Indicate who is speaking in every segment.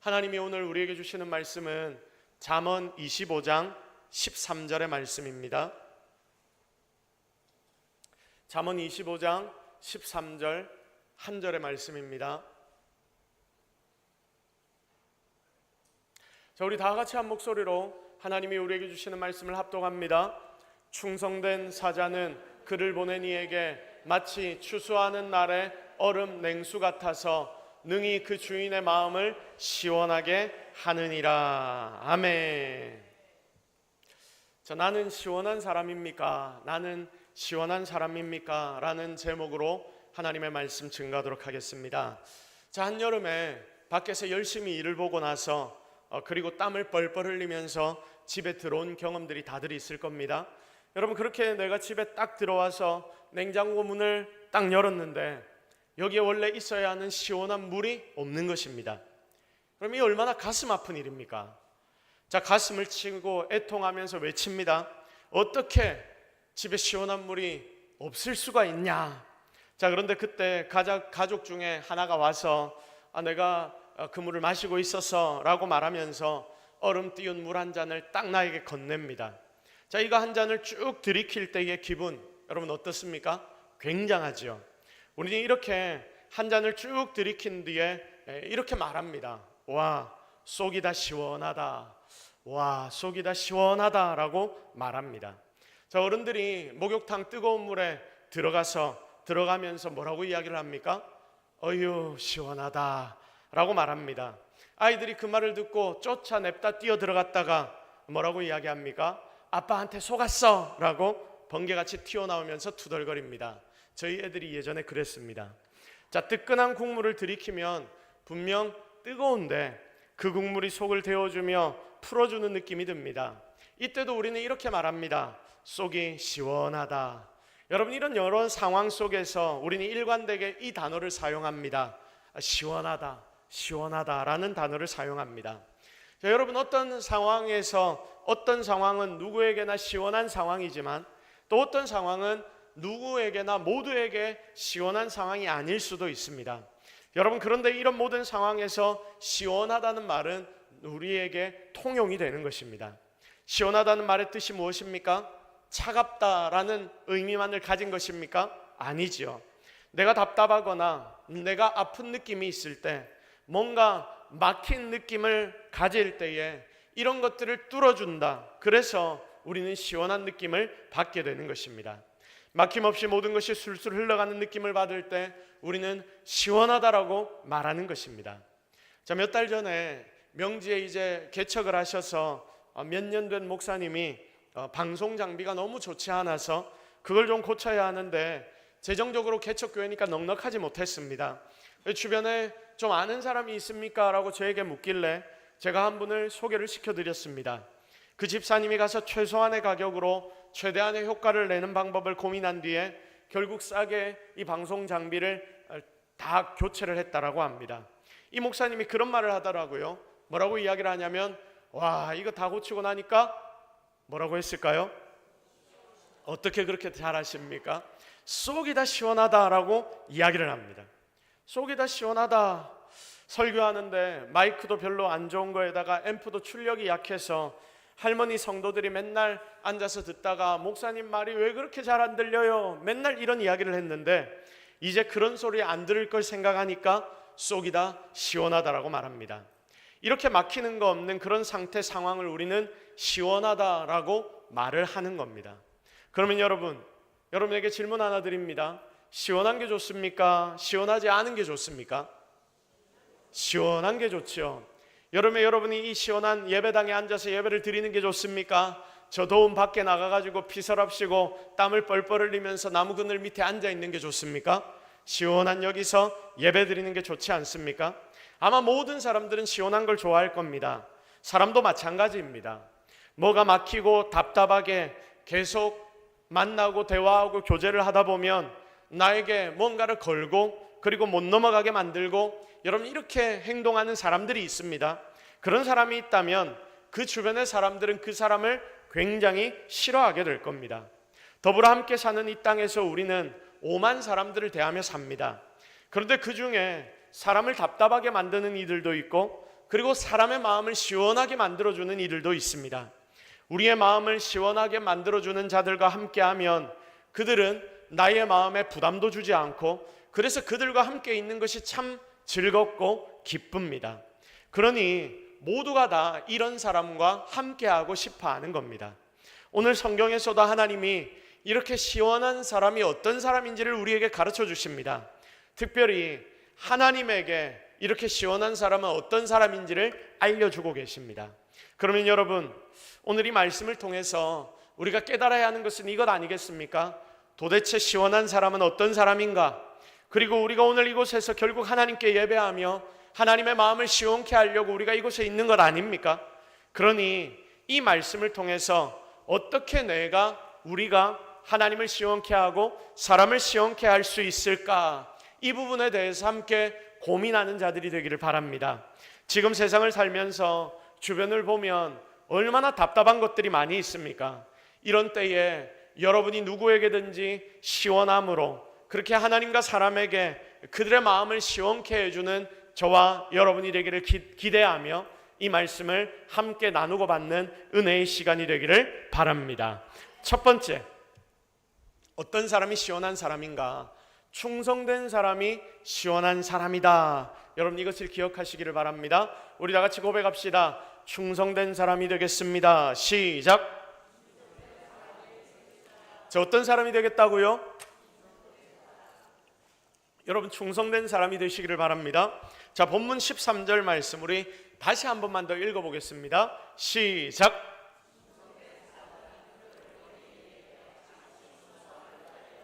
Speaker 1: 하나님이 오늘 우리에게 주시는 말씀은 잠언 25장 13절의 말씀입니다. 잠언 25장 13절 한 절의 말씀입니다. 자, 우리 다 같이 한 목소리로 하나님이 우리에게 주시는 말씀을 합독합니다. 충성된 사자는 그를 보낸 이에게 마치 추수하는 날의 얼음 냉수 같아서 능히 그 주인의 마음을 시원하게 하느니라. 아멘. 자, 나는 시원한 사람입니까? 나는 시원한 사람입니까? 라는 제목으로 하나님의 말씀 증거하도록 하겠습니다. 자, 한여름에 밖에서 열심히 일을 보고 나서 그리고 땀을 뻘뻘 흘리면서 집에 들어온 경험들이 다들 있을 겁니다. 여러분, 그렇게 내가 집에 딱 들어와서 냉장고 문을 딱 열었는데 여기에 원래 있어야 하는 시원한 물이 없는 것입니다. 그럼 이 얼마나 가슴 아픈 일입니까? 자, 가슴을 치고 애통하면서 외칩니다. 어떻게 집에 시원한 물이 없을 수가 있냐? 자, 그런데 그때 가족 중에 하나가 와서 내가 그 물을 마시고 있어서 라고 말하면서 얼음 띄운 물 한 잔을 딱 나에게 건넵니다. 자, 이거 한 잔을 쭉 들이킬 때의 기분, 여러분 어떻습니까? 굉장하죠. 우리는 이렇게 한 잔을 쭉 들이킨 뒤에 이렇게 말합니다. 와, 속이 다 시원하다. 와, 속이 다 시원하다 라고 말합니다. 자, 어른들이 목욕탕 뜨거운 물에 들어가면서 뭐라고 이야기를 합니까? 어휴, 시원하다 라고 말합니다. 아이들이 그 말을 듣고 쫓아냅다 뛰어 들어갔다가 뭐라고 이야기합니까? 아빠한테 속았어 라고 번개같이 튀어나오면서 투덜거립니다. 저희 애들이 예전에 그랬습니다. 자, 뜨끈한 국물을 들이키면 분명 뜨거운데 그 국물이 속을 데워주며 풀어주는 느낌이 듭니다. 이때도 우리는 이렇게 말합니다. 속이 시원하다. 여러분, 이런 여러 상황 속에서 우리는 일관되게 이 단어를 사용합니다. 시원하다, 시원하다라는 단어를 사용합니다. 자, 여러분, 어떤 상황은 누구에게나 시원한 상황이지만 또 어떤 상황은 누구에게나 모두에게 시원한 상황이 아닐 수도 있습니다. 여러분, 그런데 이런 모든 상황에서 시원하다는 말은 우리에게 통용이 되는 것입니다. 시원하다는 말의 뜻이 무엇입니까? 차갑다라는 의미만을 가진 것입니까? 아니죠. 내가 답답하거나 내가 아픈 느낌이 있을 때, 뭔가 막힌 느낌을 가질 때에 이런 것들을 뚫어준다. 그래서 우리는 시원한 느낌을 받게 되는 것입니다. 막힘없이 모든 것이 술술 흘러가는 느낌을 받을 때 우리는 시원하다라고 말하는 것입니다. 자, 몇 달 전에 명지에 이제 개척을 하셔서 몇 년 된 목사님이 방송 장비가 너무 좋지 않아서 그걸 좀 고쳐야 하는데 재정적으로 개척교회니까 넉넉하지 못했습니다. 주변에 좀 아는 사람이 있습니까? 라고 저에게 묻길래 제가 한 분을 소개를 시켜드렸습니다. 그 집사님이 가서 최소한의 가격으로 최대한의 효과를 내는 방법을 고민한 뒤에 결국 싸게 이 방송 장비를 다 교체를 했다라고 합니다. 이 목사님이 그런 말을 하더라고요. 뭐라고 이야기를 하냐면, 와, 이거 다 고치고 나니까 뭐라고 했을까요? 어떻게 그렇게 잘하십니까? 속이 다 시원하다라고 이야기를 합니다. 속이 다 시원하다. 설교하는데 마이크도 별로 안 좋은 거에다가 앰프도 출력이 약해서 할머니 성도들이 맨날 앉아서 듣다가 목사님 말이 왜 그렇게 잘 안 들려요? 맨날 이런 이야기를 했는데 이제 그런 소리 안 들을 걸 생각하니까 속이 다 시원하다라고 말합니다. 이렇게 막히는 거 없는 그런 상태 상황을 우리는 시원하다라고 말을 하는 겁니다. 그러면 여러분에게 질문 하나 드립니다. 시원한 게 좋습니까? 시원하지 않은 게 좋습니까? 시원한 게 좋죠. 여러분이 이 시원한 예배당에 앉아서 예배를 드리는 게 좋습니까? 저 더운 밖에 나가가지고 피서랍시고 땀을 뻘뻘 흘리면서 나무 그늘 밑에 앉아 있는 게 좋습니까? 시원한 여기서 예배 드리는 게 좋지 않습니까? 아마 모든 사람들은 시원한 걸 좋아할 겁니다. 사람도 마찬가지입니다. 뭐가 막히고 답답하게 계속 만나고 대화하고 교제를 하다 보면 나에게 뭔가를 걸고 그리고 못 넘어가게 만들고, 여러분, 이렇게 행동하는 사람들이 있습니다. 그런 사람이 있다면 그 주변의 사람들은 그 사람을 굉장히 싫어하게 될 겁니다. 더불어 함께 사는 이 땅에서 우리는 오만 사람들을 대하며 삽니다. 그런데 그 중에 사람을 답답하게 만드는 이들도 있고 그리고 사람의 마음을 시원하게 만들어주는 이들도 있습니다. 우리의 마음을 시원하게 만들어주는 자들과 함께하면 그들은 나의 마음에 부담도 주지 않고, 그래서 그들과 함께 있는 것이 참 즐겁고 기쁩니다. 그러니 모두가 다 이런 사람과 함께하고 싶어 하는 겁니다. 오늘 성경에서도 하나님이 이렇게 시원한 사람이 어떤 사람인지를 우리에게 가르쳐 주십니다. 특별히 하나님에게 이렇게 시원한 사람은 어떤 사람인지를 알려주고 계십니다. 그러면 여러분, 오늘 이 말씀을 통해서 우리가 깨달아야 하는 것은 이것 아니겠습니까? 도대체 시원한 사람은 어떤 사람인가? 그리고 우리가 오늘 이곳에서 결국 하나님께 예배하며 하나님의 마음을 시원케 하려고 우리가 이곳에 있는 것 아닙니까? 그러니 이 말씀을 통해서 어떻게 우리가 하나님을 시원케 하고 사람을 시원케 할 수 있을까? 이 부분에 대해서 함께 고민하는 자들이 되기를 바랍니다. 지금 세상을 살면서 주변을 보면 얼마나 답답한 것들이 많이 있습니까? 이런 때에 여러분이 누구에게든지 시원함으로 그렇게 하나님과 사람에게 그들의 마음을 시원케 해주는 저와 여러분이 되기를 기대하며 이 말씀을 함께 나누고 받는 은혜의 시간이 되기를 바랍니다. 첫 번째, 어떤 사람이 시원한 사람인가? 충성된 사람이 시원한 사람이다. 여러분 이것을 기억하시기를 바랍니다. 우리 다 같이 고백합시다. 충성된 사람이 되겠습니다. 시작. 자, 어떤 사람이 되겠다고요? 여러분 충성된 사람이 되시기를 바랍니다. 자, 본문 13절 말씀 우리 다시 한 번만 더 읽어보겠습니다. 시작.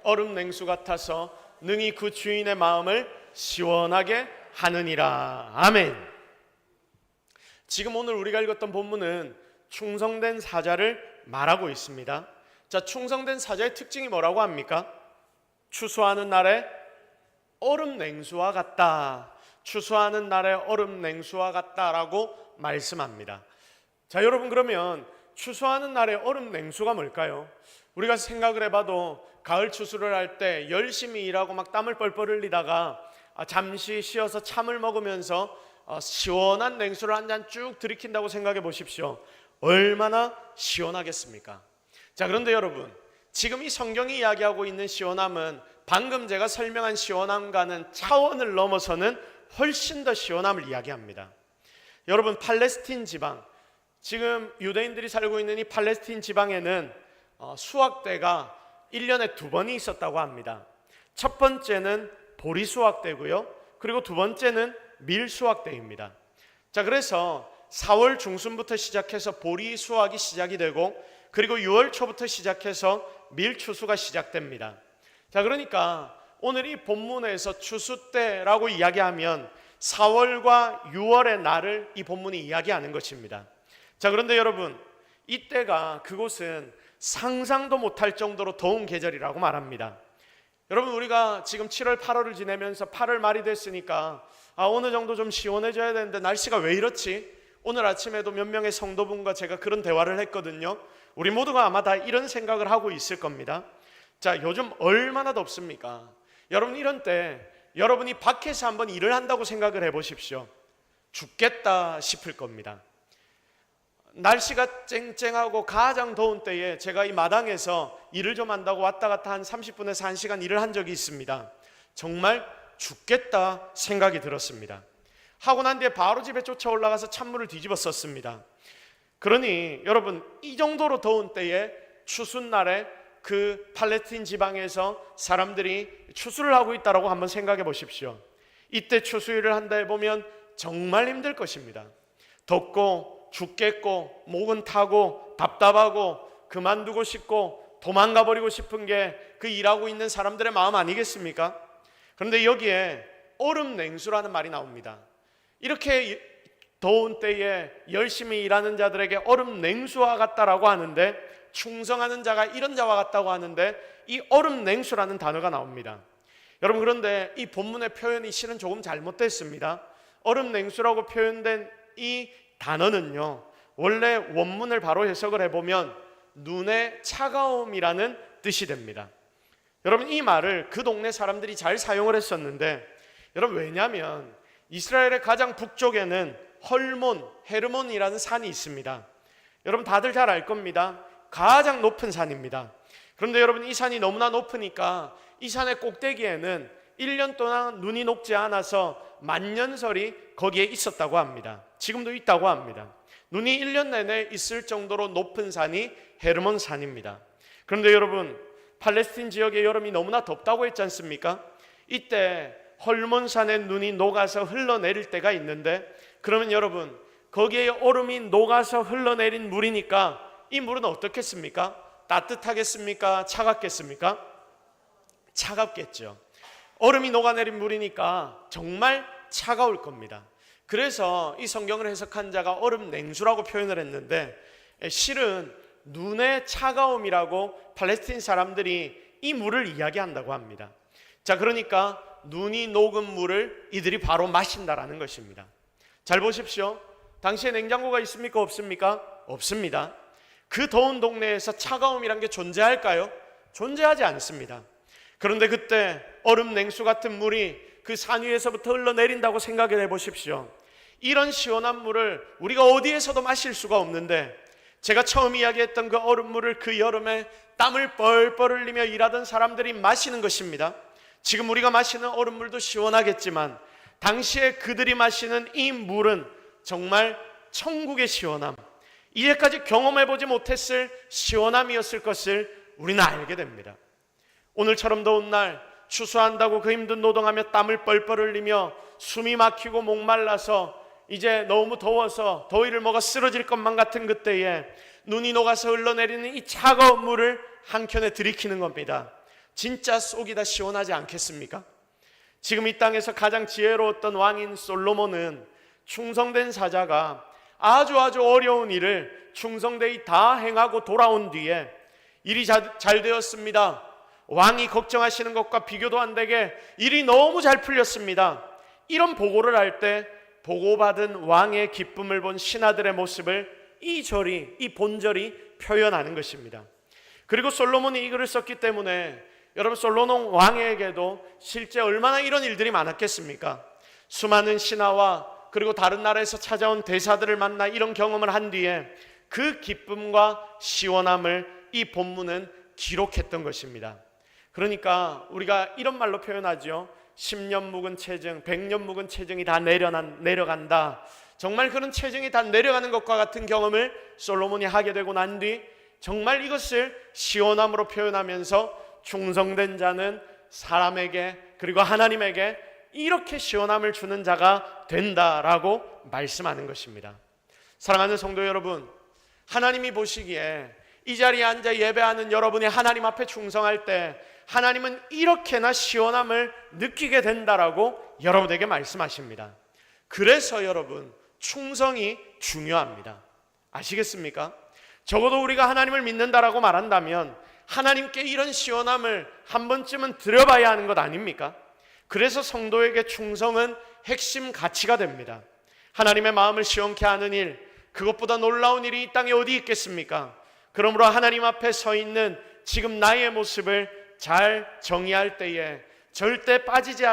Speaker 1: 얼음 냉수 같아서 능히 그 주인의 마음을 시원하게 하느니라. 아멘. 지금 오늘 우리가 읽었던 본문은 충성된 사자를 말하고 있습니다. 자, 충성된 사자의 특징이 뭐라고 합니까? 추수하는 날에 얼음 냉수와 같다. 추수하는 날에 얼음 냉수와 같다라고 말씀합니다. 자, 여러분 그러면 추수하는 날에 얼음 냉수가 뭘까요? 우리가 생각을 해봐도 가을 추수를 할 때 열심히 일하고 막 땀을 뻘뻘 흘리다가 잠시 쉬어서 참을 먹으면서 시원한 냉수를 한 잔 쭉 들이킨다고 생각해 보십시오. 얼마나 시원하겠습니까? 자, 그런데 여러분, 지금 이 성경이 이야기하고 있는 시원함은 방금 제가 설명한 시원함과는 차원을 넘어서는 훨씬 더 시원함을 이야기합니다. 여러분, 팔레스틴 지방, 지금 유대인들이 살고 있는 이 팔레스틴 지방에는 수확대가 1년에 2번이 있었다고 합니다. 첫 번째는 보리 수확대고요, 그리고 두 번째는 밀 수확대입니다. 자, 그래서 4월 중순부터 시작해서 보리 수확이 시작이 되고, 그리고 6월 초부터 시작해서 밀 추수가 시작됩니다. 자, 그러니까 오늘 이 본문에서 추수 때라고 이야기하면 4월과 6월의 날을 이 본문이 이야기하는 것입니다. 자, 그런데 여러분, 이때가 그곳은 상상도 못할 정도로 더운 계절이라고 말합니다. 여러분, 우리가 지금 7월 8월을 지내면서 8월 말이 됐으니까 어느 정도 좀 시원해져야 되는데 날씨가 왜 이렇지? 오늘 아침에도 몇 명의 성도분과 제가 그런 대화를 했거든요. 우리 모두가 아마 다 이런 생각을 하고 있을 겁니다. 자, 요즘 얼마나 덥습니까? 여러분, 이런 때 여러분이 밖에서 한번 일을 한다고 생각을 해보십시오. 죽겠다 싶을 겁니다. 날씨가 쨍쨍하고 가장 더운 때에 제가 이 마당에서 일을 좀 한다고 왔다 갔다 한 30분에서 1시간 일을 한 적이 있습니다. 정말 죽겠다 생각이 들었습니다. 하고 난 뒤에 바로 집에 쫓아 올라가서 찬물을 뒤집어 썼습니다. 그러니 여러분, 이 정도로 더운 때에 추수날에 그 팔레스틴 지방에서 사람들이 추수를 하고 있다고 한번 생각해 보십시오. 이때 추수일을 한다 해보면 정말 힘들 것입니다. 덥고 죽겠고 목은 타고 답답하고 그만두고 싶고 도망가 버리고 싶은 게 그 일하고 있는 사람들의 마음 아니겠습니까? 그런데 여기에 얼음 냉수라는 말이 나옵니다. 이렇게 더운 때에 열심히 일하는 자들에게 얼음 냉수와 같다라고 하는데, 충성하는 자가 이런 자와 같다고 하는데 이 얼음 냉수라는 단어가 나옵니다. 여러분, 그런데 이 본문의 표현이 실은 조금 잘못됐습니다. 얼음 냉수라고 표현된 이 단어는요, 원래 원문을 바로 해석을 해보면 눈의 차가움이라는 뜻이 됩니다. 여러분, 이 말을 그 동네 사람들이 잘 사용을 했었는데, 여러분, 왜냐하면 이스라엘의 가장 북쪽에는 헤르몬이라는 산이 있습니다. 여러분 다들 잘 알 겁니다. 가장 높은 산입니다. 그런데 여러분 이 산이 너무나 높으니까 이 산의 꼭대기에는 1년 동안 눈이 녹지 않아서 만년설이 거기에 있었다고 합니다. 지금도 있다고 합니다. 눈이 1년 내내 있을 정도로 높은 산이 헤르몬 산입니다. 그런데 여러분 팔레스틴 지역의 여름이 너무나 덥다고 했지 않습니까? 이때 헐몬 산에 눈이 녹아서 흘러내릴 때가 있는데, 그러면 여러분 거기에 얼음이 녹아서 흘러내린 물이니까 이 물은 어떻겠습니까? 따뜻하겠습니까? 차갑겠습니까? 차갑겠죠. 얼음이 녹아내린 물이니까 정말 차가울 겁니다. 그래서 이 성경을 해석한 자가 얼음 냉수라고 표현을 했는데, 실은 눈의 차가움이라고 팔레스틴 사람들이 이 물을 이야기한다고 합니다. 자, 그러니까 눈이 녹은 물을 이들이 바로 마신다라는 것입니다. 잘 보십시오. 당시에 냉장고가 있습니까? 없습니까? 없습니다. 그 더운 동네에서 차가움이란 게 존재할까요? 존재하지 않습니다. 그런데 그때 얼음 냉수 같은 물이 그 산 위에서부터 흘러내린다고 생각을 해보십시오. 이런 시원한 물을 우리가 어디에서도 마실 수가 없는데, 제가 처음 이야기했던 그 얼음물을 그 여름에 땀을 뻘뻘 흘리며 일하던 사람들이 마시는 것입니다. 지금 우리가 마시는 얼음물도 시원하겠지만 당시에 그들이 마시는 이 물은 정말 천국의 시원함, 이제까지 경험해보지 못했을 시원함이었을 것을 우리는 알게 됩니다. 오늘처럼 더운 날 추수한다고 그 힘든 노동하며 땀을 뻘뻘 흘리며 숨이 막히고 목말라서 이제 너무 더워서 더위를 먹어 쓰러질 것만 같은 그때에 눈이 녹아서 흘러내리는 이 차가운 물을 한 켠에 들이키는 겁니다. 진짜 속이 다 시원하지 않겠습니까? 지금 이 땅에서 가장 지혜로웠던 왕인 솔로몬은 충성된 사자가 아주 어려운 일을 충성되이 다 행하고 돌아온 뒤에 일이 잘 되었습니다. 왕이 걱정하시는 것과 비교도 안 되게 일이 너무 잘 풀렸습니다. 이런 보고를 할 때 보고받은 왕의 기쁨을 본 신하들의 모습을 이 본절이 표현하는 것입니다. 그리고 솔로몬이 이 글을 썼기 때문에 여러분 솔로몬 왕에게도 실제 얼마나 이런 일들이 많았겠습니까? 수많은 신하와 그리고 다른 나라에서 찾아온 대사들을 만나 이런 경험을 한 뒤에 그 기쁨과 시원함을 이 본문은 기록했던 것입니다. 그러니까 우리가 이런 말로 표현하죠. 10년 묵은 체증, 100년 묵은 체증이 다 내려간다. 정말 그런 체증이 다 내려가는 것과 같은 경험을 솔로몬이 하게 되고 난 뒤 정말 이것을 시원함으로 표현하면서 충성된 자는 사람에게 그리고 하나님에게 이렇게 시원함을 주는 자가 된다라고 말씀하는 것입니다. 사랑하는 성도 여러분, 하나님이 보시기에 이 자리에 앉아 예배하는 여러분이 하나님 앞에 충성할 때 하나님은 이렇게나 시원함을 느끼게 된다라고 여러분에게 말씀하십니다. 그래서 여러분 충성이 중요합니다. 아시겠습니까? 적어도 우리가 하나님을 믿는다라고 말한다면 하나님께 이런 시원함을 한 번쯤은 드려봐야 하는 것 아닙니까? 그래서 성도에게 충성은 핵심 가치가 됩니다. 하나님의 마음을 시원케 하는 일, 그것보다 놀라운 일이 이 땅에 어디 있겠습니까? 그러므로 하나님 앞에 서 있는 지금 나의 모습을 잘 정의할 때에 절대 빠지지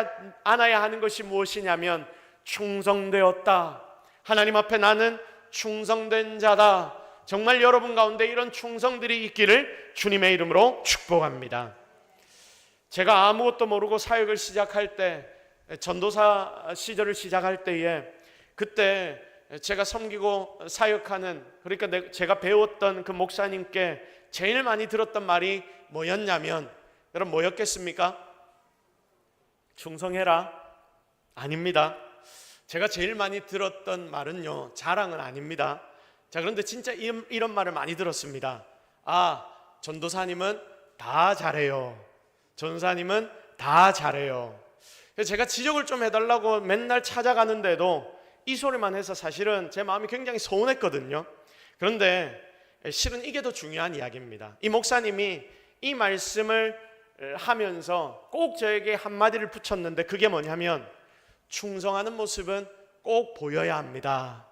Speaker 1: 않아야 하는 것이 무엇이냐면 충성되었다. 하나님 앞에 나는 충성된 자다. 정말 여러분 가운데 이런 충성들이 있기를 주님의 이름으로 축복합니다. 제가 아무것도 모르고 사역을 시작할 때, 전도사 시절을 시작할 때에 그때 제가 섬기고 사역하는, 그러니까 제가 배웠던 그 목사님께 제일 많이 들었던 말이 뭐였냐면, 여러분 뭐였겠습니까? 충성해라. 아닙니다. 제가 제일 많이 들었던 말은요, 자랑은 아닙니다. 자, 그런데 진짜 이런 말을 많이 들었습니다. 아, 전도사님은 다 잘해요. 전도사님은 다 잘해요. 제가 지적을 좀 해달라고 맨날 찾아가는데도 이 소리만 해서 사실은 제 마음이 굉장히 서운했거든요. 그런데 실은 이게 더 중요한 이야기입니다. 이 목사님이 이 말씀을 하면서 꼭 저에게 한마디를 붙였는데 그게 뭐냐면 충성하는 모습은 꼭 보여야 합니다.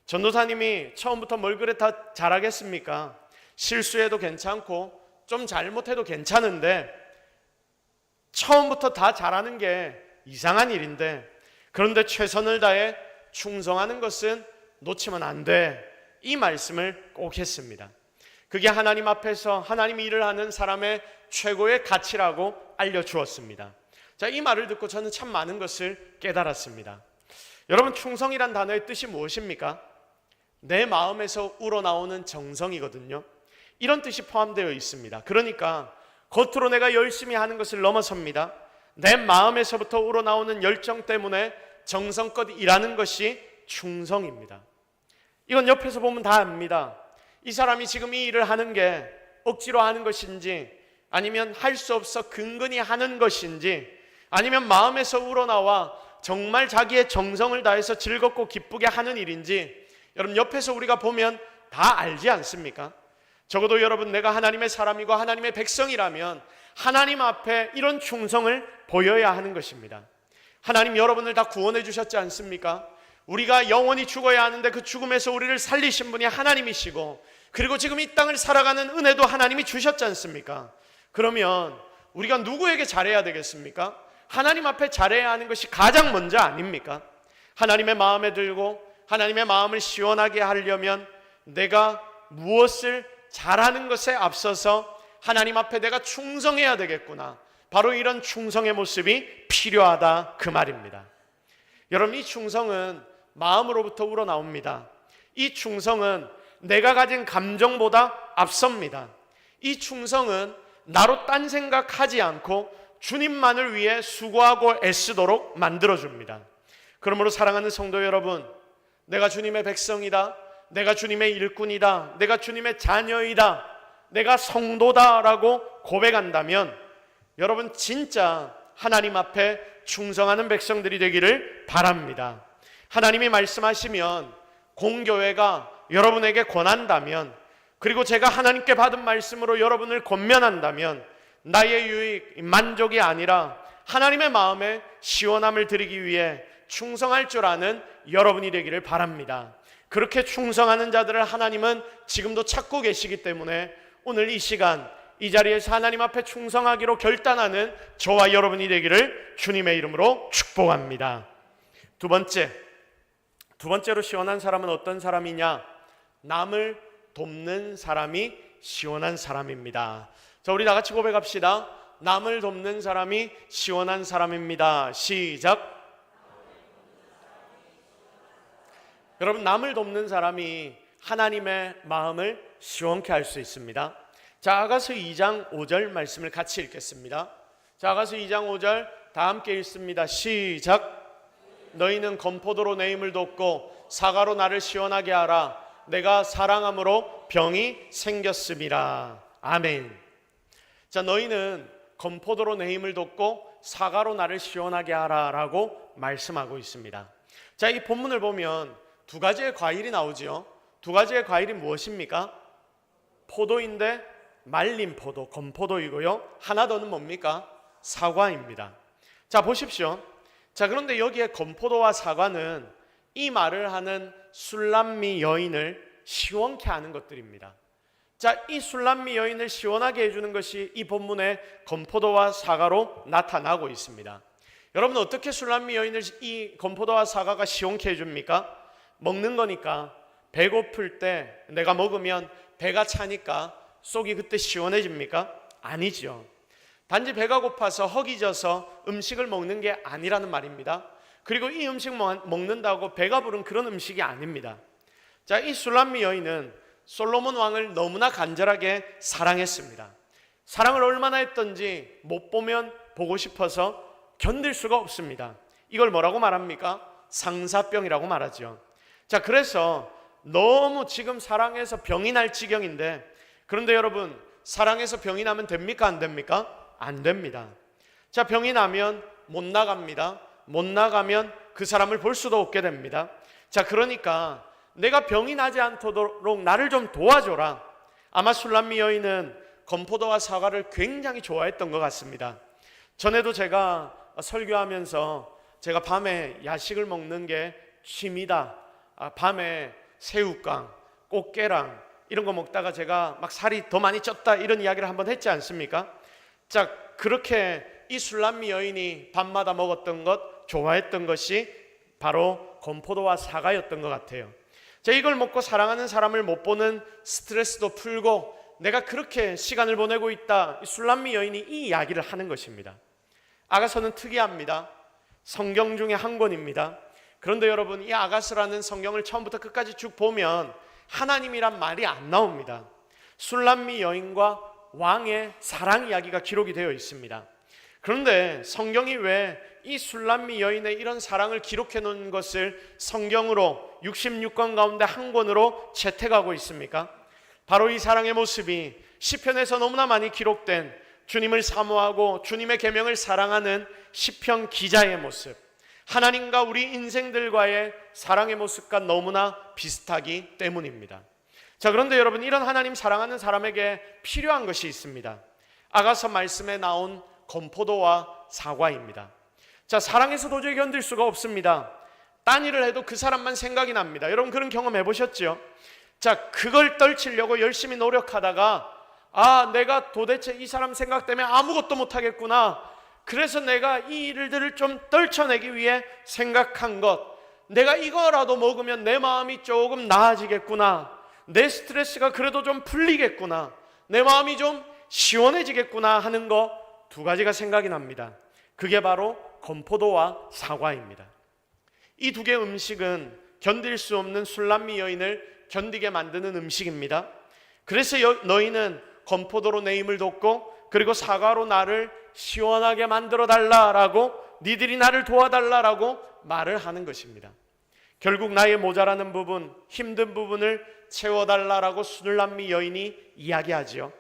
Speaker 1: 전도사님이 처음부터 뭘 그래 다 잘하겠습니까? 실수해도 괜찮고 좀 잘못해도 괜찮은데 처음부터 다 잘하는 게 이상한 일인데, 그런데 최선을 다해 충성하는 것은 놓치면 안 돼. 이 말씀을 꼭 했습니다. 그게 하나님 앞에서 하나님 일을 하는 사람의 최고의 가치라고 알려주었습니다. 자, 이 말을 듣고 저는 참 많은 것을 깨달았습니다. 여러분, 충성이란 단어의 뜻이 무엇입니까? 내 마음에서 우러나오는 정성이거든요. 이런 뜻이 포함되어 있습니다. 그러니까 겉으로 내가 열심히 하는 것을 넘어섭니다. 내 마음에서부터 우러나오는 열정 때문에 정성껏 일하는 것이 충성입니다. 이건 옆에서 보면 다 압니다. 이 사람이 지금 이 일을 하는 게 억지로 하는 것인지, 아니면 할 수 없어 근근히 하는 것인지, 아니면 마음에서 우러나와 정말 자기의 정성을 다해서 즐겁고 기쁘게 하는 일인지, 여러분 옆에서 우리가 보면 다 알지 않습니까? 적어도 여러분, 내가 하나님의 사람이고 하나님의 백성이라면 하나님 앞에 이런 충성을 보여야 하는 것입니다. 하나님 여러분을 다 구원해 주셨지 않습니까? 우리가 영원히 죽어야 하는데 그 죽음에서 우리를 살리신 분이 하나님이시고, 그리고 지금 이 땅을 살아가는 은혜도 하나님이 주셨지 않습니까? 그러면 우리가 누구에게 잘해야 되겠습니까? 하나님 앞에 잘해야 하는 것이 가장 먼저 아닙니까? 하나님의 마음에 들고 하나님의 마음을 시원하게 하려면 내가 무엇을 잘하는 것에 앞서서 하나님 앞에 내가 충성해야 되겠구나. 바로 이런 충성의 모습이 필요하다, 그 말입니다. 여러분, 이 충성은 마음으로부터 우러나옵니다. 이 충성은 내가 가진 감정보다 앞섭니다. 이 충성은 나로 딴 생각하지 않고 주님만을 위해 수고하고 애쓰도록 만들어줍니다. 그러므로 사랑하는 성도 여러분, 내가 주님의 백성이다, 내가 주님의 일꾼이다, 내가 주님의 자녀이다, 내가 성도다라고 고백한다면 여러분 진짜 하나님 앞에 충성하는 백성들이 되기를 바랍니다. 하나님이 말씀하시면 공교회가 여러분에게 권한다면, 그리고 제가 하나님께 받은 말씀으로 여러분을 권면한다면 나의 유익, 만족이 아니라 하나님의 마음에 시원함을 드리기 위해 충성할 줄 아는 여러분이 되기를 바랍니다. 그렇게 충성하는 자들을 하나님은 지금도 찾고 계시기 때문에 오늘 이 시간 이 자리에서 하나님 앞에 충성하기로 결단하는 저와 여러분이 되기를 주님의 이름으로 축복합니다. 두 번째로 시원한 사람은 어떤 사람이냐? 남을 돕는 사람이 시원한 사람입니다. 자, 우리 다 같이 고백합시다. 남을 돕는 사람이 시원한 사람입니다. 시작. 여러분, 남을 돕는 사람이 하나님의 마음을 시원케 할 수 있습니다. 자, 아가서 2장 5절 말씀을 같이 읽겠습니다. 자, 아가서 2장 5절 다 함께 읽습니다. 시작. 너희는 건포도로 내 힘을 돕고 사과로 나를 시원하게 하라. 내가 사랑함으로 병이 생겼음이라. 아멘. 자, 너희는 건포도로 내 힘을 돕고 사과로 나를 시원하게 하라 라고 말씀하고 있습니다. 자, 이 본문을 보면 두 가지의 과일이 나오죠. 두 가지의 과일이 무엇입니까? 포도인데 말린 포도, 건포도이고요. 하나 더는 뭡니까? 사과입니다. 자, 보십시오. 자, 그런데 여기에 건포도와 사과는 이 말을 하는 술람미 여인을 시원케 하는 것들입니다. 자, 이 술람미 여인을 시원하게 해주는 것이 이 본문의 건포도와 사과로 나타나고 있습니다. 여러분, 어떻게 술람미 여인을 이 건포도와 사과가 시원케 해줍니까? 먹는 거니까. 배고플 때 내가 먹으면 배가 차니까 속이 그때 시원해집니까? 아니죠. 단지 배가 고파서 허기져서 음식을 먹는 게 아니라는 말입니다. 그리고 이 음식 먹는다고 배가 부른 그런 음식이 아닙니다. 자, 이 술람미 여인은 솔로몬 왕을 너무나 간절하게 사랑했습니다. 사랑을 얼마나 했던지 못 보면 보고 싶어서 견딜 수가 없습니다. 이걸 뭐라고 말합니까? 상사병이라고 말하죠. 자, 그래서 너무 지금 사랑해서 병이 날 지경인데, 그런데 여러분, 사랑해서 병이 나면 됩니까? 안 됩니까? 안 됩니다. 자, 병이 나면 못 나갑니다. 못 나가면 그 사람을 볼 수도 없게 됩니다. 자, 그러니까 내가 병이 나지 않도록 나를 좀 도와줘라. 아마 술람미 여인은 건포도와 사과를 굉장히 좋아했던 것 같습니다. 전에도 제가 설교하면서 제가 밤에 야식을 먹는 게 취미다. 밤에 새우깡, 꽃게랑 이런 거 먹다가 제가 막 살이 더 많이 쪘다 이런 이야기를 한번 했지 않습니까? 자, 그렇게 이 술람미 여인이 밤마다 먹었던 것, 좋아했던 것이 바로 건포도와 사과였던 것 같아요. 자, 이걸 먹고 사랑하는 사람을 못 보는 스트레스도 풀고 내가 그렇게 시간을 보내고 있다, 이 술람미 여인이 이 이야기를 하는 것입니다. 아가서는 특이합니다. 성경 중에 한 권입니다. 그런데 여러분, 이 아가서라는 성경을 처음부터 끝까지 쭉 보면 하나님이란 말이 안 나옵니다. 술람미 여인과 왕의 사랑 이야기가 기록이 되어 있습니다. 그런데 성경이 왜 이 술람미 여인의 이런 사랑을 기록해 놓은 것을 성경으로 66권 가운데 한 권으로 채택하고 있습니까? 바로 이 사랑의 모습이 시편에서 너무나 많이 기록된 주님을 사모하고 주님의 계명을 사랑하는 시편 기자의 모습, 하나님과 우리 인생들과의 사랑의 모습과 너무나 비슷하기 때문입니다. 자, 그런데 여러분, 이런 하나님 사랑하는 사람에게 필요한 것이 있습니다. 아가서 말씀에 나온 건포도와 사과입니다. 자, 사랑해서 도저히 견딜 수가 없습니다. 딴 일을 해도 그 사람만 생각이 납니다. 여러분, 그런 경험 해보셨죠? 자, 그걸 떨치려고 열심히 노력하다가 내가 도대체 이 사람 생각 때문에 아무것도 못하겠구나, 그래서 내가 이 일들을 좀 떨쳐내기 위해 생각한 것, 내가 이거라도 먹으면 내 마음이 조금 나아지겠구나, 내 스트레스가 그래도 좀 풀리겠구나, 내 마음이 좀 시원해지겠구나 하는 거 두 가지가 생각이 납니다. 그게 바로 건포도와 사과입니다. 이 두 개의 음식은 견딜 수 없는 술람미 여인을 견디게 만드는 음식입니다. 그래서 너희는 건포도로 내 힘을 돋고 그리고 사과로 나를 시원하게 만들어 달라라고, 니들이 나를 도와달라라고 말을 하는 것입니다. 결국 나의 모자라는 부분, 힘든 부분을 채워달라라고 술람미 여인이 이야기하지요.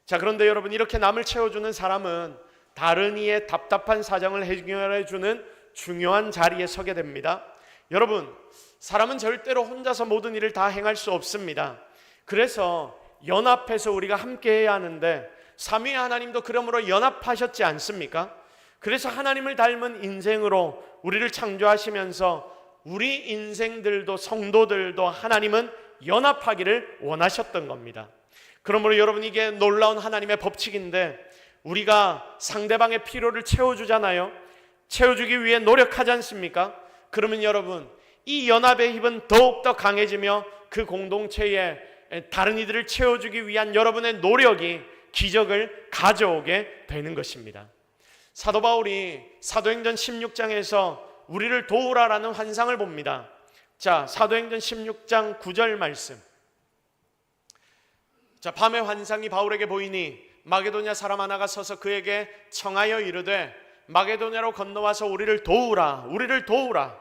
Speaker 1: 자, 그런데 여러분, 이렇게 남을 채워주는 사람은 다른 이의 답답한 사정을 해결해주는 중요한 자리에 서게 됩니다. 여러분, 사람은 절대로 혼자서 모든 일을 다 행할 수 없습니다. 그래서 연합해서 우리가 함께 해야 하는데, 삼위의 하나님도 그러므로 연합하셨지 않습니까? 그래서 하나님을 닮은 인생으로 우리를 창조하시면서 우리 인생들도, 성도들도 하나님은 연합하기를 원하셨던 겁니다. 그러므로 여러분, 이게 놀라운 하나님의 법칙인데, 우리가 상대방의 필요를 채워주잖아요. 채워주기 위해 노력하지 않습니까? 그러면 여러분, 이 연합의 힘은 더욱더 강해지며 그 공동체에 다른 이들을 채워주기 위한 여러분의 노력이 기적을 가져오게 되는 것입니다. 사도 바울이 사도행전 16장에서 우리를 도우라라는 환상을 봅니다. 자, 사도행전 16장 9절 말씀. 자, 밤의 환상이 바울에게 보이니 마게도냐 사람 하나가 서서 그에게 청하여 이르되 마게도냐로 건너와서 우리를 도우라, 우리를 도우라.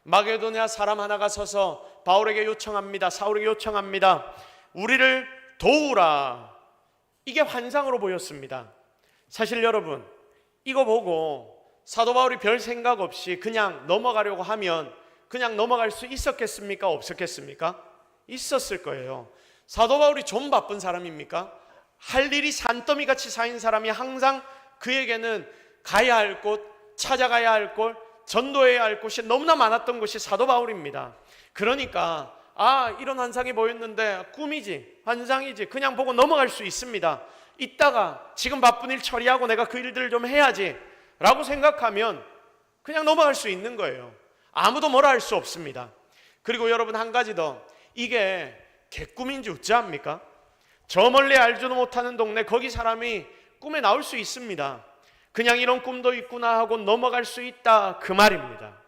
Speaker 1: 마게도냐 사람 하나가 서서 바울에게 요청합니다. 사울에게 요청합니다. 우리를 도우라. 이게 환상으로 보였습니다. 사실 여러분, 이거 보고 사도 바울이 별 생각 없이 그냥 넘어가려고 하면 그냥 넘어갈 수 있었겠습니까? 없었겠습니까? 있었을 거예요. 사도 바울이 좀 바쁜 사람입니까? 할 일이 산더미같이 쌓인 사람이 항상 그에게는 가야 할 곳, 찾아가야 할 곳, 전도해야 할 곳이 너무나 많았던 것이 사도 바울입니다. 그러니까 이런 환상이 보였는데 꿈이지, 환상이지, 그냥 보고 넘어갈 수 있습니다. 이따가 지금 바쁜 일 처리하고 내가 그 일들을 좀 해야지 라고 생각하면 그냥 넘어갈 수 있는 거예요. 아무도 뭐라 할 수 없습니다. 그리고 여러분, 한 가지 더, 이게 개꿈인지 어찌합니까? 저 멀리 알지도 못하는 동네, 거기 사람이 꿈에 나올 수 있습니다. 그냥 이런 꿈도 있구나 하고 넘어갈 수 있다, 그 말입니다.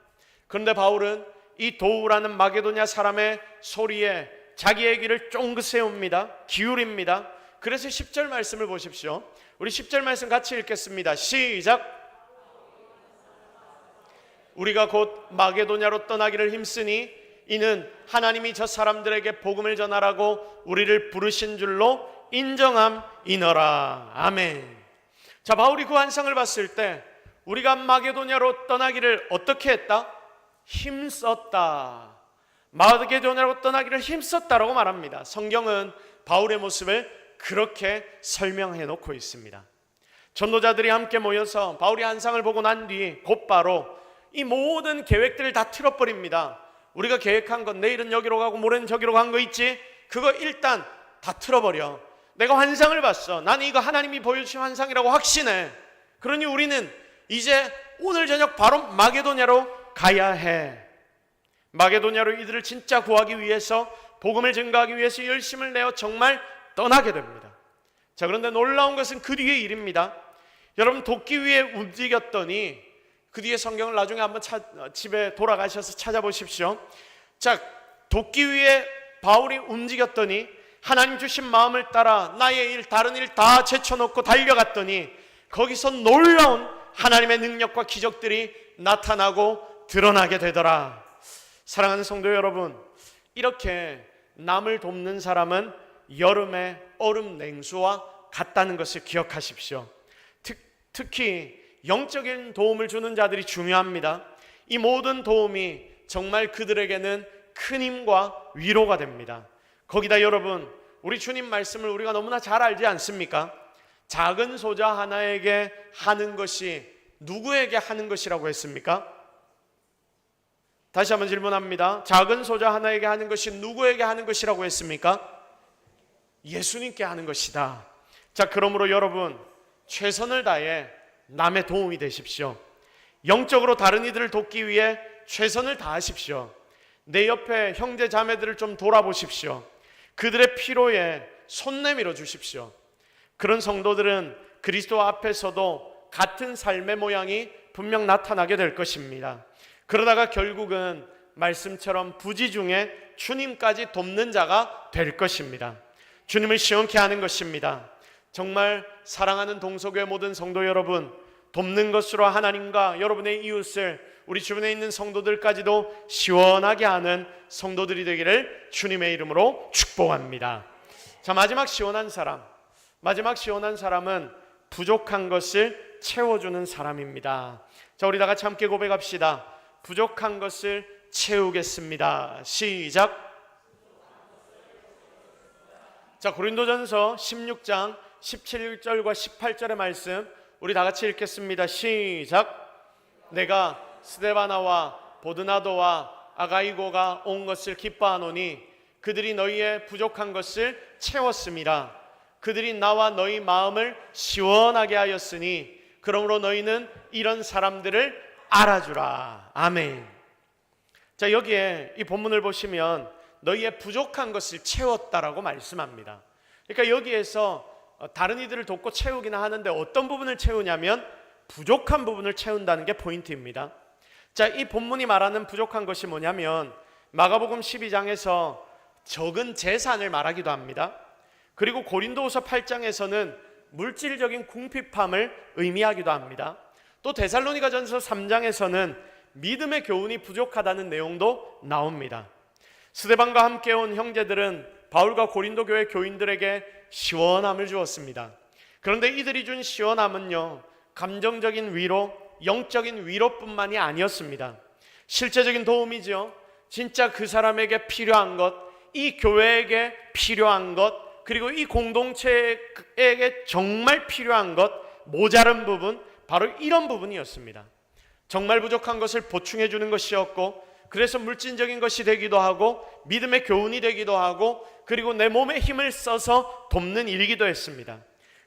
Speaker 1: 그런데 바울은 이 도우라는 마게도냐 사람의 소리에 자기의 귀를 쫑긋 세웁니다. 기울입니다. 그래서 10절 말씀을 보십시오. 우리 10절 말씀 같이 읽겠습니다. 시작. 우리가 곧 마게도냐로 떠나기를 힘쓰니 이는 하나님이 저 사람들에게 복음을 전하라고 우리를 부르신 줄로 인정함이너라. 아멘. 자, 바울이 그 환상을 봤을 때 우리가 마게도냐로 떠나기를 어떻게 했다? 힘썼다. 마게도냐로 떠나기를 힘썼다라고 말합니다. 성경은 바울의 모습을 그렇게 설명해 놓고 있습니다. 전도자들이 함께 모여서 바울이 환상을 보고 난 뒤 곧바로 이 모든 계획들을 다 틀어버립니다. 우리가 계획한 건 내일은 여기로 가고 모레는 저기로 간 거 있지? 그거 일단 다 틀어버려. 내가 환상을 봤어. 나는 이거 하나님이 보여주신 환상이라고 확신해. 그러니 우리는 이제 오늘 저녁 바로 마게도냐로 가야 해. 마게도냐로 이들을 진짜 구하기 위해서, 복음을 증거하기 위해서 열심을 내어 정말 떠나게 됩니다. 자, 그런데 놀라운 것은 그 뒤의 일입니다. 여러분, 돕기 위해 움직였더니, 그 뒤에 성경을 나중에 한번 집에 돌아가셔서 찾아보십시오. 자, 돕기 위해 바울이 움직였더니 하나님 주신 마음을 따라 나의 일, 다른 일 다 제쳐놓고 달려갔더니 거기서 놀라운 하나님의 능력과 기적들이 나타나고 드러나게 되더라. 사랑하는 성도 여러분, 이렇게 남을 돕는 사람은 여름의 얼음 냉수와 같다는 것을 기억하십시오. 특히 영적인 도움을 주는 자들이 중요합니다. 이 모든 도움이 정말 그들에게는 큰 힘과 위로가 됩니다. 거기다 여러분, 우리 주님 말씀을 우리가 너무나 잘 알지 않습니까? 작은 소자 하나에게 하는 것이 누구에게 하는 것이라고 했습니까? 다시 한번 질문합니다. 작은 소자 하나에게 하는 것이 누구에게 하는 것이라고 했습니까? 예수님께 하는 것이다. 자, 그러므로 여러분, 최선을 다해 남의 도움이 되십시오. 영적으로 다른 이들을 돕기 위해 최선을 다하십시오. 내 옆에 형제 자매들을 좀 돌아보십시오. 그들의 필요에 손 내밀어 주십시오. 그런 성도들은 그리스도 앞에서도 같은 삶의 모양이 분명 나타나게 될 것입니다. 그러다가 결국은 말씀처럼 부지 중에 주님까지 돕는 자가 될 것입니다. 주님을 시원케 하는 것입니다. 정말 사랑하는 동서교회 모든 성도 여러분, 돕는 것으로 하나님과 여러분의 이웃을, 우리 주변에 있는 성도들까지도 시원하게 하는 성도들이 되기를 주님의 이름으로 축복합니다. 자, 마지막 시원한 사람은 부족한 것을 채워주는 사람입니다. 자, 우리 다 같이 함께 고백합시다. 부족한 것을 채우겠습니다. 시작. 자, 고린도전서 16장 17절과 18절의 말씀 우리 다 같이 읽겠습니다. 시작. 내가 스데바나와 보드나도와 아가이고가 온 것을 기뻐하노니 그들이 너희의 부족한 것을 채웠음이라. 그들이 나와 너희 마음을 시원하게 하였으니 그러므로 너희는 이런 사람들을 알아주라. 아멘. 자, 여기에 이 본문을 보시면 너희의 부족한 것을 채웠다라고 말씀합니다. 그러니까 여기에서 다른 이들을 돕고 채우기는 하는데 어떤 부분을 채우냐면 부족한 부분을 채운다는 게 포인트입니다. 자, 이 본문이 말하는 부족한 것이 뭐냐면 마가복음 12장에서 적은 재산을 말하기도 합니다. 그리고 고린도후서 8장에서는 물질적인 궁핍함을 의미하기도 합니다. 또 데살로니가전서 3장에서는 믿음의 교훈이 부족하다는 내용도 나옵니다. 스데반과 함께 온 형제들은 바울과 고린도 교회 교인들에게 시원함을 주었습니다. 그런데 이들이 준 시원함은요, 감정적인 위로, 영적인 위로뿐만이 아니었습니다. 실제적인 도움이죠. 진짜 그 사람에게 필요한 것, 이 교회에게 필요한 것, 그리고 이 공동체에게 정말 필요한 것, 모자른 부분, 바로 이런 부분이었습니다. 정말 부족한 것을 보충해 주는 것이었고, 그래서 물질적인 것이 되기도 하고 믿음의 교훈이 되기도 하고 그리고 내 몸에 힘을 써서 돕는 일이기도 했습니다.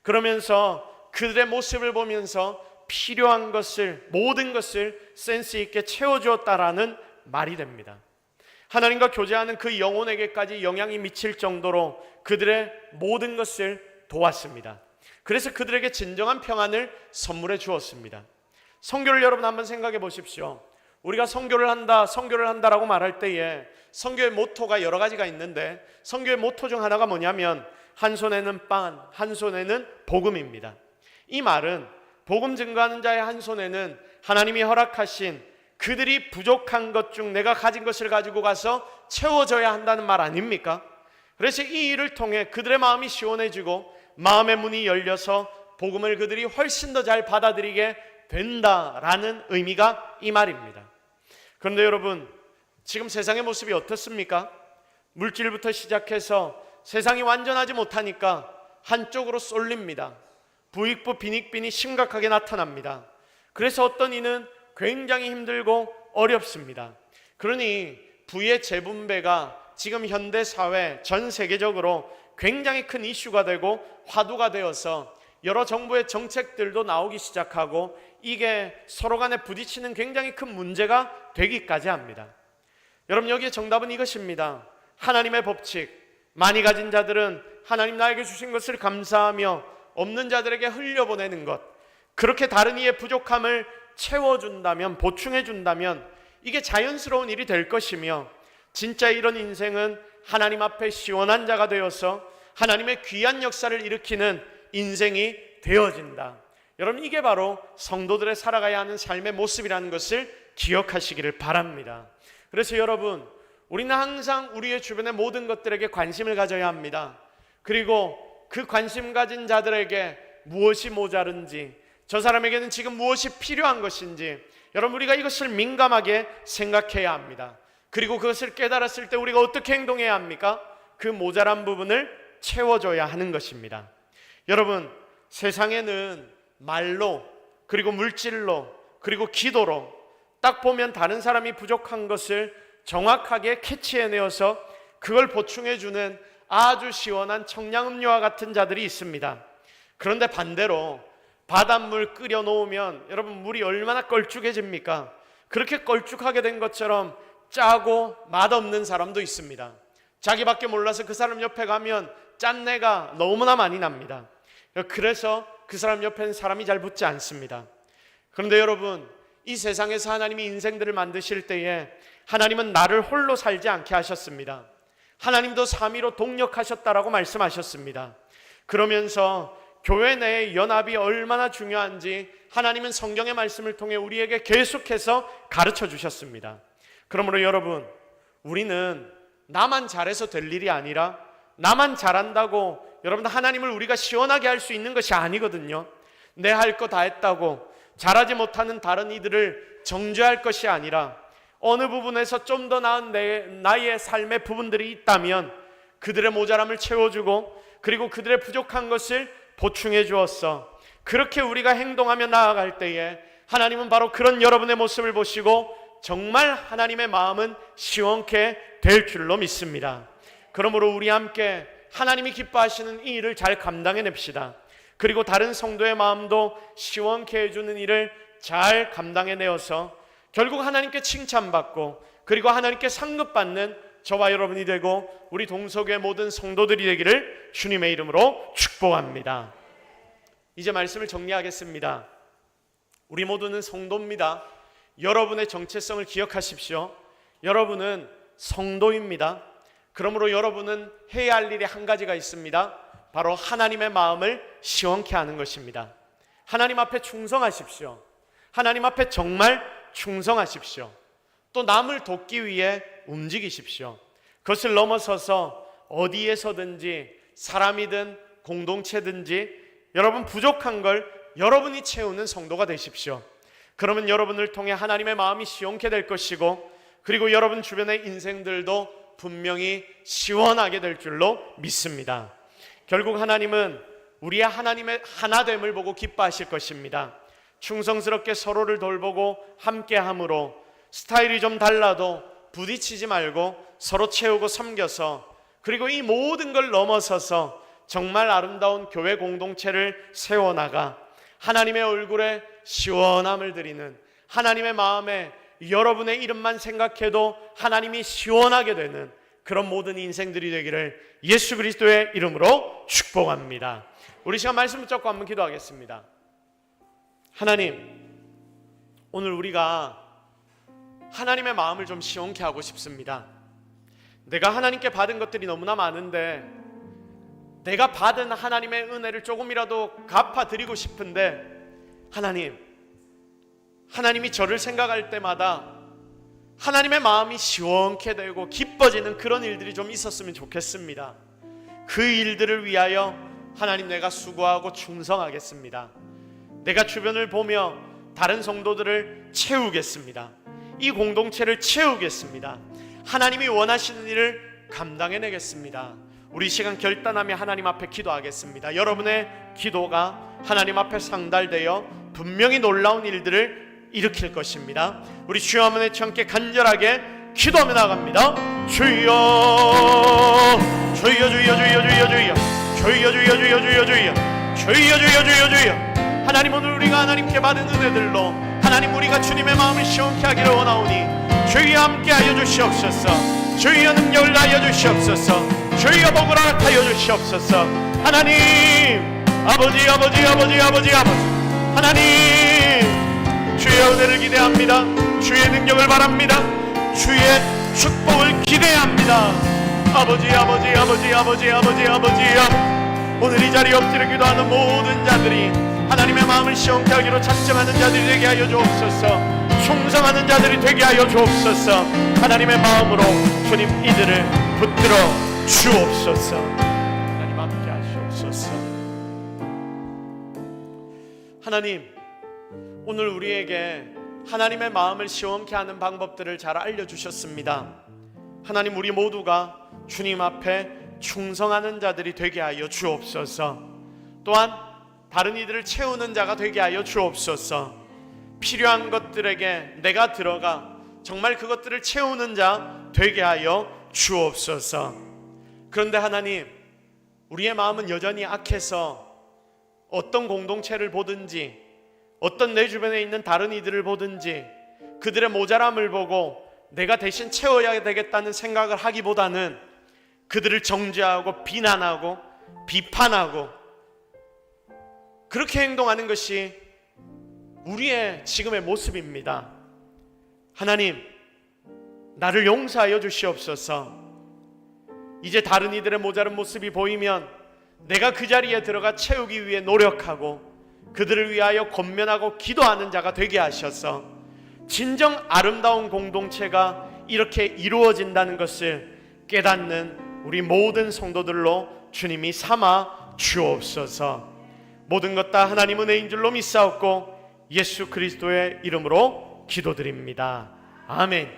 Speaker 1: 그러면서 그들의 모습을 보면서 필요한 것을, 모든 것을 센스 있게 채워주었다라는 말이 됩니다. 하나님과 교제하는 그 영혼에게까지 영향이 미칠 정도로 그들의 모든 것을 도왔습니다. 그래서 그들에게 진정한 평안을 선물해 주었습니다. 선교를 여러분 한번 생각해 보십시오. 우리가 선교를 한다라고 말할 때에 선교의 모토가 여러 가지가 있는데 선교의 모토 중 하나가 뭐냐면 한 손에는 빵, 한 손에는 복음입니다. 이 말은 복음 증거하는 자의 한 손에는 하나님이 허락하신 그들이 부족한 것 중 내가 가진 것을 가지고 가서 채워줘야 한다는 말 아닙니까? 그래서 이 일을 통해 그들의 마음이 시원해지고 마음의 문이 열려서 복음을 그들이 훨씬 더 잘 받아들이게 된다라는 의미가 이 말입니다. 그런데 여러분, 지금 세상의 모습이 어떻습니까? 물질부터 시작해서 세상이 완전하지 못하니까 한쪽으로 쏠립니다. 부익부 빈익빈이 심각하게 나타납니다. 그래서 어떤 이는 굉장히 힘들고 어렵습니다. 그러니 부의 재분배가 지금 현대사회 전 세계적으로 굉장히 큰 이슈가 되고 화두가 되어서 여러 정부의 정책들도 나오기 시작하고 이게 서로 간에 부딪히는 굉장히 큰 문제가 되기까지 합니다. 여러분, 여기에 정답은 이것입니다. 하나님의 법칙. 많이 가진 자들은 하나님 나에게 주신 것을 감사하며 없는 자들에게 흘려보내는 것, 그렇게 다른 이의 부족함을 채워준다면, 보충해준다면 이게 자연스러운 일이 될 것이며, 진짜 이런 인생은 하나님 앞에 시원한 자가 되어서 하나님의 귀한 역사를 일으키는 인생이 되어진다. 여러분, 이게 바로 성도들의 살아가야 하는 삶의 모습이라는 것을 기억하시기를 바랍니다. 그래서 여러분, 우리는 항상 우리의 주변의 모든 것들에게 관심을 가져야 합니다. 그리고 그 관심 가진 자들에게 무엇이 모자른지, 저 사람에게는 지금 무엇이 필요한 것인지, 여러분, 우리가 이것을 민감하게 생각해야 합니다. 그리고 그것을 깨달았을 때 우리가 어떻게 행동해야 합니까? 그 모자란 부분을 채워줘야 하는 것입니다. 여러분, 세상에는 말로, 그리고 물질로, 그리고 기도로 딱 보면 다른 사람이 부족한 것을 정확하게 캐치해내어서 그걸 보충해주는 아주 시원한 청량음료와 같은 자들이 있습니다. 그런데 반대로 바닷물 끓여 놓으면 여러분, 물이 얼마나 걸쭉해집니까? 그렇게 걸쭉하게 된 것처럼 짜고 맛없는 사람도 있습니다. 자기밖에 몰라서 그 사람 옆에 가면 짠내가 너무나 많이 납니다. 그래서 그 사람 옆에는 사람이 잘 붙지 않습니다. 그런데 여러분, 이 세상에서 하나님이 인생들을 만드실 때에 하나님은 나를 홀로 살지 않게 하셨습니다. 하나님도 삼위로 동력하셨다라고 말씀하셨습니다. 그러면서 교회 내의 연합이 얼마나 중요한지 하나님은 성경의 말씀을 통해 우리에게 계속해서 가르쳐 주셨습니다. 그러므로 여러분, 우리는 나만 잘해서 될 일이 아니라, 나만 잘한다고 여러분 하나님을 우리가 시원하게 할 수 있는 것이 아니거든요. 내 할 거 다 했다고 잘하지 못하는 다른 이들을 정죄할 것이 아니라, 어느 부분에서 좀 더 나은 나의 삶의 부분들이 있다면 그들의 모자람을 채워주고, 그리고 그들의 부족한 것을 보충해 주었어. 그렇게 우리가 행동하며 나아갈 때에 하나님은 바로 그런 여러분의 모습을 보시고 정말 하나님의 마음은 시원케 될 줄로 믿습니다. 그러므로 우리 함께 하나님이 기뻐하시는 이 일을 잘 감당해냅시다. 그리고 다른 성도의 마음도 시원케 해주는 일을 잘 감당해내어서 결국 하나님께 칭찬받고, 그리고 하나님께 상급받는 저와 여러분이 되고 우리 동서교의 모든 성도들이 되기를 주님의 이름으로 축복합니다. 이제 말씀을 정리하겠습니다. 우리 모두는 성도입니다. 여러분의 정체성을 기억하십시오. 여러분은 성도입니다. 그러므로 여러분은 해야 할 일이 한 가지가 있습니다. 바로 하나님의 마음을 시원케 하는 것입니다. 하나님 앞에 충성하십시오. 하나님 앞에 정말 충성하십시오. 또 남을 돕기 위해 움직이십시오. 그것을 넘어서서 어디에서든지, 사람이든 공동체든지 여러분 부족한 걸 여러분이 채우는 성도가 되십시오. 그러면 여러분을 통해 하나님의 마음이 시원케 될 것이고, 그리고 여러분 주변의 인생들도 분명히 시원하게 될 줄로 믿습니다. 결국 하나님은 우리의 하나님의 하나됨을 보고 기뻐하실 것입니다. 충성스럽게 서로를 돌보고 함께함으로 스타일이 좀 달라도 부딪히지 말고 서로 채우고 섬겨서, 그리고 이 모든 걸 넘어서서 정말 아름다운 교회 공동체를 세워나가 하나님의 얼굴에 시원함을 드리는, 하나님의 마음에 여러분의 이름만 생각해도 하나님이 시원하게 되는 그런 모든 인생들이 되기를 예수 그리스도의 이름으로 축복합니다. 우리 시간 말씀 붙잡고 한번 기도하겠습니다. 하나님, 오늘 우리가 하나님의 마음을 좀 시원케 하고 싶습니다. 내가 하나님께 받은 것들이 너무나 많은데 내가 받은 하나님의 은혜를 조금이라도 갚아드리고 싶은데, 하나님이 저를 생각할 때마다 하나님의 마음이 시원케 되고 기뻐지는 그런 일들이 좀 있었으면 좋겠습니다. 그 일들을 위하여 하나님, 내가 수고하고 충성하겠습니다. 내가 주변을 보며 다른 성도들을 채우겠습니다. 이 공동체를 채우겠습니다. 하나님이 원하시는 일을 감당해내겠습니다. 우리 시간 결단하며 하나님 앞에 기도하겠습니다. 여러분의 기도가 하나님 앞에 상달되어 분명히 놀라운 일들을 일으킬 것입니다. 우리 주여 한번 외쳐 함께 간절하게 기도하며 나갑니다. 주여, 주여, 주여, 주여, 주여, 주여, 주여, 주여, 주여, 주여, 주여, 주여, 주여, 주여, 주여, 주여. 하나님, 오늘 우리가 하나님께 받은 은혜들로 하나님, 우리가 주님의 마음을 시원케 하기를 원하오니 주여 함께하여 주시옵소서. 주여 능력을 하여 주시옵소서. 주여 복을 허락하여 주시옵소서. 하나님, 아버지 하나님, 주의 은혜를 기대합니다. 주의 능력을 바랍니다. 주의 축복을 기대합니다. 아버지, 오늘 이 자리에 엎드려 기도하는 모든 자들이 하나님의 마음을 시원케 하기로 작정하는 자들이 되게 하여 주옵소서. 충성하는 자들이 되게 하여 주옵소서. 하나님의 마음으로 주님 이들을 붙들어 주옵소서. 하나님 함께 하시옵소서. 하나님, 오늘 우리에게 하나님의 마음을 시원케 하는 방법들을 잘 알려주셨습니다. 하나님, 우리 모두가 주님 앞에 충성하는 자들이 되게 하여 주옵소서. 또한 다른 이들을 채우는 자가 되게 하여 주옵소서. 필요한 것들에게 내가 들어가 정말 그것들을 채우는 자 되게 하여 주옵소서. 그런데 하나님, 우리의 마음은 여전히 악해서 어떤 공동체를 보든지 어떤 내 주변에 있는 다른 이들을 보든지 그들의 모자람을 보고 내가 대신 채워야 되겠다는 생각을 하기보다는 그들을 정죄하고 비난하고 비판하고 그렇게 행동하는 것이 우리의 지금의 모습입니다. 하나님, 나를 용서하여 주시옵소서. 이제 다른 이들의 모자른 모습이 보이면 내가 그 자리에 들어가 채우기 위해 노력하고 그들을 위하여 권면하고 기도하는 자가 되게 하셔서 진정 아름다운 공동체가 이렇게 이루어진다는 것을 깨닫는 우리 모든 성도들로 주님이 삼아 주옵소서. 모든 것 다 하나님 은혜인 줄로 믿사옵고 예수 그리스도의 이름으로 기도드립니다. 아멘.